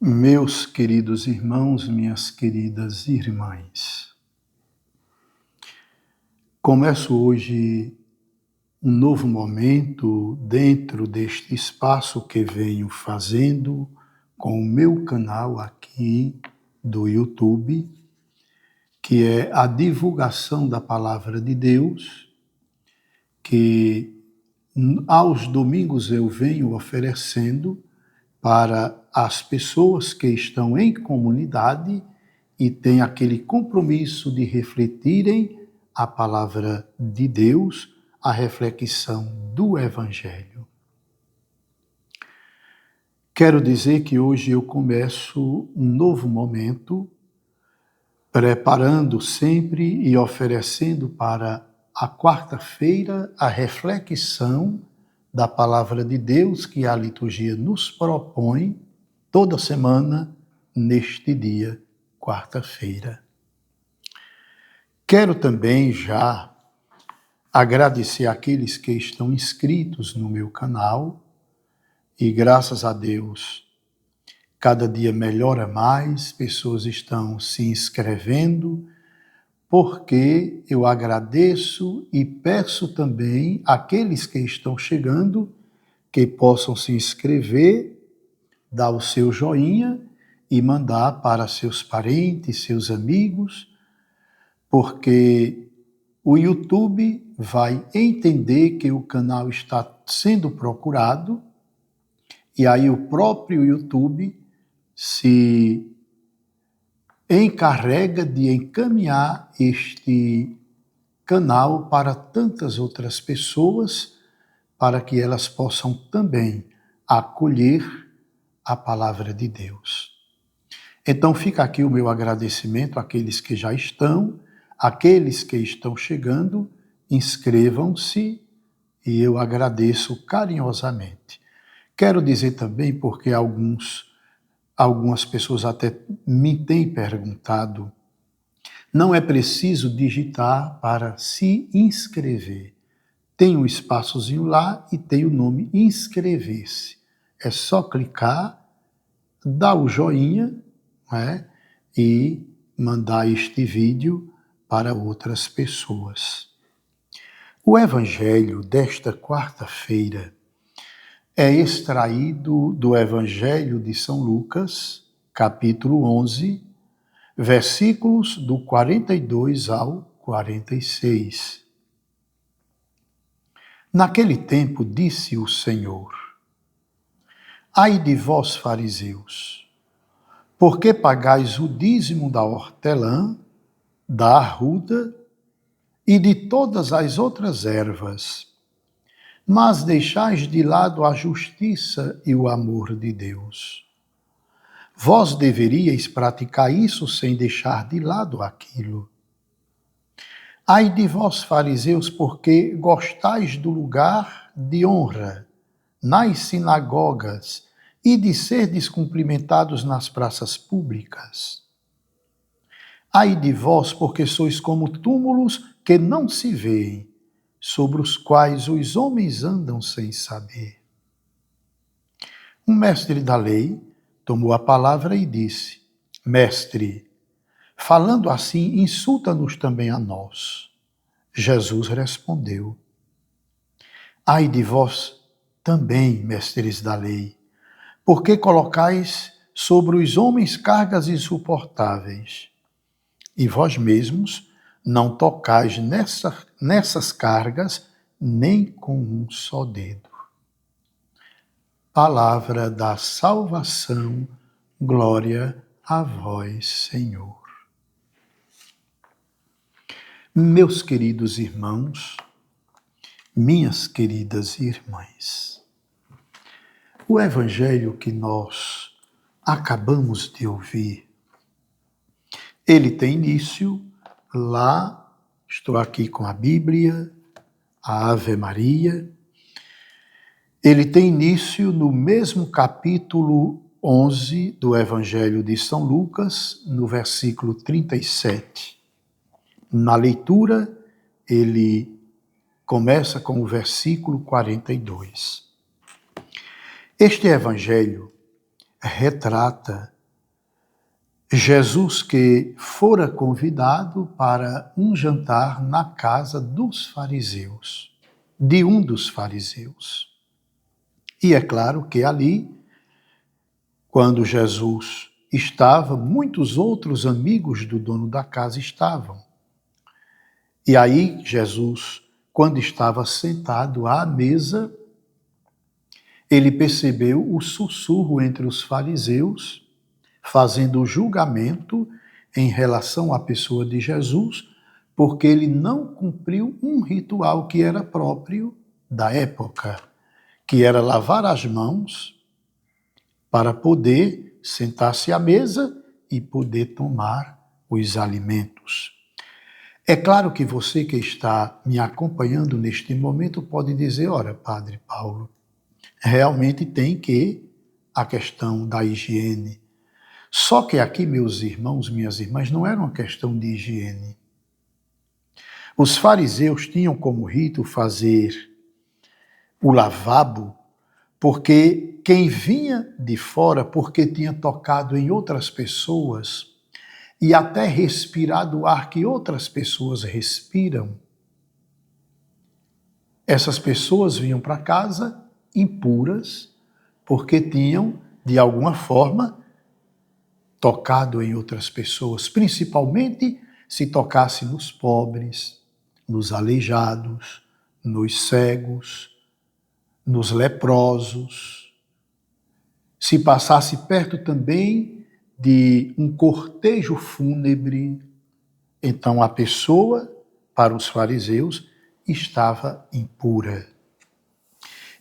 Meus queridos irmãos, minhas queridas irmãs, começo hoje um novo momento dentro deste espaço que venho fazendo com o meu canal aqui do YouTube, que é a divulgação da Palavra de Deus, que aos domingos eu venho oferecendo para as pessoas que estão em comunidade e têm aquele compromisso de refletirem a palavra de Deus, a reflexão do Evangelho. Quero dizer que hoje eu começo um novo momento, preparando sempre e oferecendo para a quarta-feira a reflexão da palavra de Deus que a liturgia nos propõe toda semana neste dia, quarta-feira. Quero também já agradecer àqueles que estão inscritos no meu canal e graças a Deus, cada dia melhora mais, pessoas estão se inscrevendo, porque eu agradeço e peço também àqueles que estão chegando que possam se inscrever, dar o seu joinha e mandar para seus parentes, seus amigos, porque o YouTube vai entender que o canal está sendo procurado e aí o próprio YouTube se encarrega de encaminhar este canal para tantas outras pessoas, para que elas possam também acolher a palavra de Deus. Então fica aqui o meu agradecimento àqueles que já estão, àqueles que estão chegando, inscrevam-se e eu agradeço carinhosamente. Quero dizer também, porque algumas pessoas até me têm perguntado, não é preciso digitar para se inscrever. Tem um espaçozinho lá e tem o nome inscrever-se. É só clicar, dar o joinha, né, e mandar este vídeo para outras pessoas. O evangelho desta quarta-feira é extraído do Evangelho de São Lucas, capítulo 11, versículos do 42 ao 46. Naquele tempo disse o Senhor: Ai de vós, fariseus, porque pagais o dízimo da hortelã, da arruda e de todas as outras ervas, mas deixais de lado a justiça e o amor de Deus. Vós deveríeis praticar isso sem deixar de lado aquilo. Ai de vós, fariseus, porque gostais do lugar de honra nas sinagogas e de ser descumprimentados nas praças públicas. Ai de vós, porque sois como túmulos que não se veem, sobre os quais os homens andam sem saber. Um mestre da lei tomou a palavra e disse: Mestre, falando assim, insulta-nos também a nós. Jesus respondeu: Ai de vós também, mestres da lei, porque colocais sobre os homens cargas insuportáveis, e vós mesmos não tocais nessas cargas nem com um só dedo. Palavra da salvação, glória a vós, Senhor. Meus queridos irmãos, minhas queridas irmãs, o evangelho que nós acabamos de ouvir, ele tem início lá, estou aqui com a Bíblia, a Ave Maria. Ele tem início no mesmo capítulo 11 do Evangelho de São Lucas, no versículo 37. Na leitura, ele começa com o versículo 42. Este Evangelho retrata Jesus que fora convidado para um jantar na casa dos fariseus, de um dos fariseus. E é claro que ali, quando Jesus estava, muitos outros amigos do dono da casa estavam. E aí Jesus, quando estava sentado à mesa, ele percebeu o sussurro entre os fariseus, fazendo o julgamento em relação à pessoa de Jesus, porque ele não cumpriu um ritual que era próprio da época, que era lavar as mãos para poder sentar-se à mesa e poder tomar os alimentos. É claro que você que está me acompanhando neste momento pode dizer, ora, Padre Paulo, realmente tem que a questão da higiene. Só que aqui, meus irmãos, minhas irmãs, não era uma questão de higiene. Os fariseus tinham como rito fazer o lavabo, porque quem vinha de fora, porque tinha tocado em outras pessoas e até respirado o ar que outras pessoas respiram, essas pessoas vinham para casa impuras, porque tinham, de alguma forma, tocado em outras pessoas, principalmente se tocasse nos pobres, nos aleijados, nos cegos, nos leprosos, se passasse perto também de um cortejo fúnebre, então a pessoa, para os fariseus, estava impura.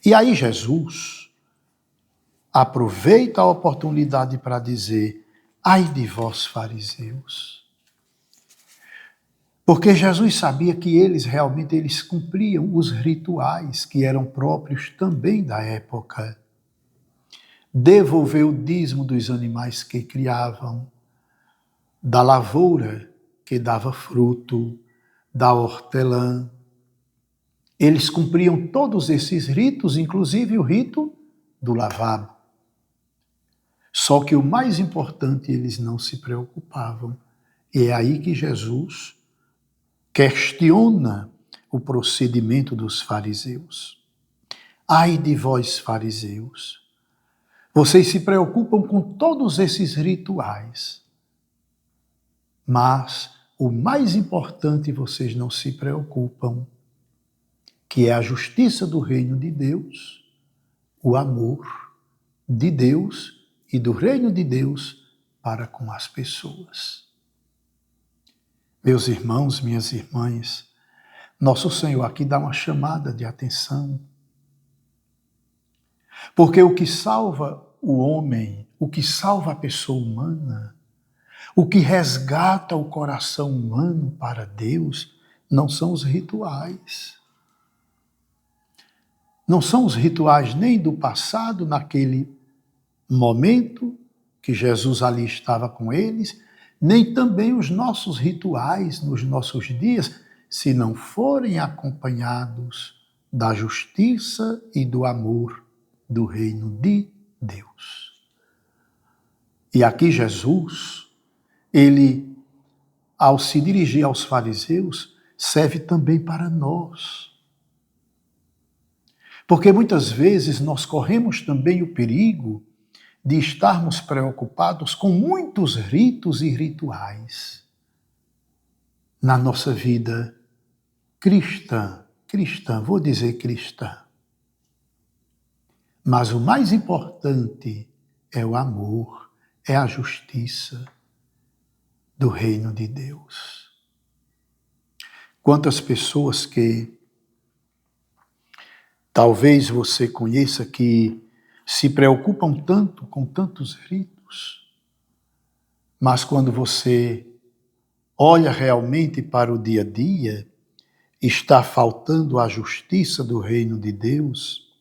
E aí Jesus aproveita a oportunidade para dizer: ai de vós, fariseus. Porque Jesus sabia que eles cumpriam os rituais que eram próprios também da época. Devolver o dízimo dos animais que criavam, da lavoura que dava fruto, da hortelã. Eles cumpriam todos esses ritos, inclusive o rito do lavabo. Só que o mais importante eles não se preocupavam. E é aí que Jesus questiona o procedimento dos fariseus. Ai de vós, fariseus, vocês se preocupam com todos esses rituais, mas o mais importante vocês não se preocupam, que é a justiça do reino de Deus, o amor de Deus e do reino de Deus para com as pessoas. Meus irmãos, minhas irmãs, nosso Senhor aqui dá uma chamada de atenção. Porque o que salva o homem, o que salva a pessoa humana, o que resgata o coração humano para Deus, não são os rituais. Não são os rituais nem do passado, naquele momento que Jesus ali estava com eles, nem também os nossos rituais nos nossos dias, se não forem acompanhados da justiça e do amor do reino de Deus. E aqui Jesus, ele, ao se dirigir aos fariseus, serve também para nós. Porque muitas vezes nós corremos também o perigo de estarmos preocupados com muitos ritos e rituais na nossa vida cristã, vou dizer cristã. Mas o mais importante é o amor, é a justiça do reino de Deus. Quantas pessoas que talvez você conheça que se preocupam tanto com tantos ritos, mas quando você olha realmente para o dia a dia, está faltando a justiça do reino de Deus,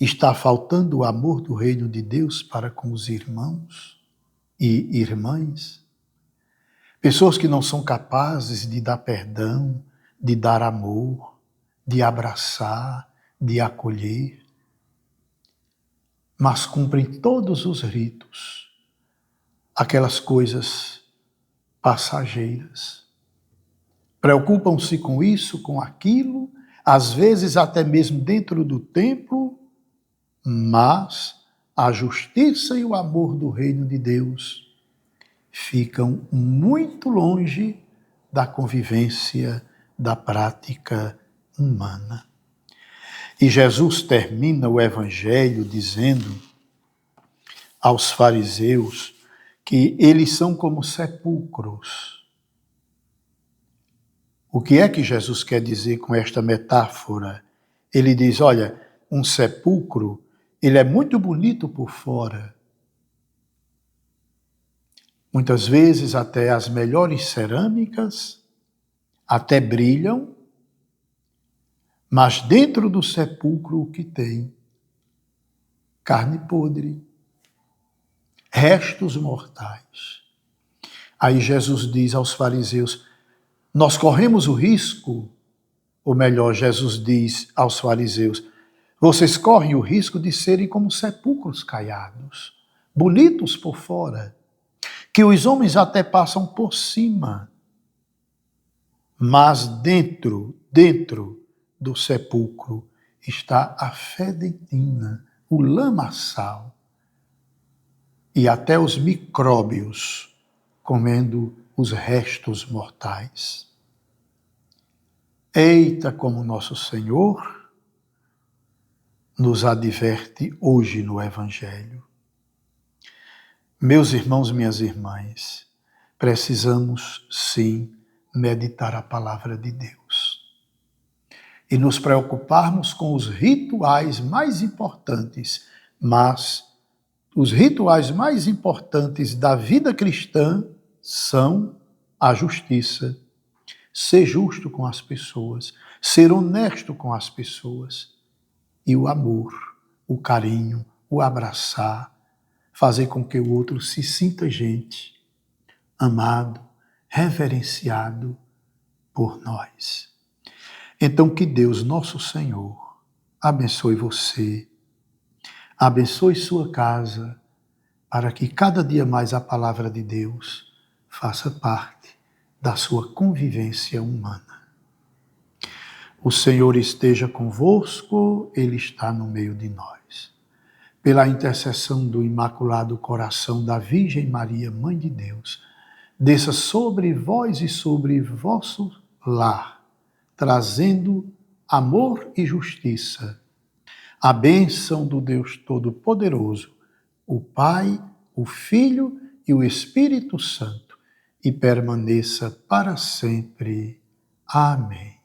está faltando o amor do reino de Deus para com os irmãos e irmãs. Pessoas que não são capazes de dar perdão, de dar amor, de abraçar, de acolher, mas cumprem todos os ritos, aquelas coisas passageiras. Preocupam-se com isso, com aquilo, às vezes até mesmo dentro do templo, mas a justiça e o amor do reino de Deus ficam muito longe da convivência, da prática humana. E Jesus termina o Evangelho dizendo aos fariseus que eles são como sepulcros. O que é que Jesus quer dizer com esta metáfora? Ele diz, olha, um sepulcro, ele é muito bonito por fora. Muitas vezes até as melhores cerâmicas até brilham, mas dentro do sepulcro o que tem? Carne podre, restos mortais. Aí Jesus diz aos fariseus, nós corremos o risco, ou melhor, Jesus diz aos fariseus, vocês correm o risco de serem como sepulcros caiados, bonitos por fora, que os homens até passam por cima, mas dentro do sepulcro está a fedentina, o lamaçal e até os micróbios comendo os restos mortais. Eita, como nosso Senhor nos adverte hoje no Evangelho. Meus irmãos, minhas irmãs, precisamos sim meditar a palavra de Deus e nos preocuparmos com os rituais mais importantes, mas os rituais mais importantes da vida cristã são a justiça, ser justo com as pessoas, ser honesto com as pessoas e o amor, o carinho, o abraçar, fazer com que o outro se sinta gente, amado, reverenciado por nós. Então que Deus, nosso Senhor, abençoe você, abençoe sua casa, para que cada dia mais a palavra de Deus faça parte da sua convivência humana. O Senhor esteja convosco, Ele está no meio de nós. Pela intercessão do Imaculado Coração da Virgem Maria, Mãe de Deus, desça sobre vós e sobre vosso lar, trazendo amor e justiça, a bênção do Deus Todo-Poderoso, o Pai, o Filho e o Espírito Santo, e permaneça para sempre. Amém.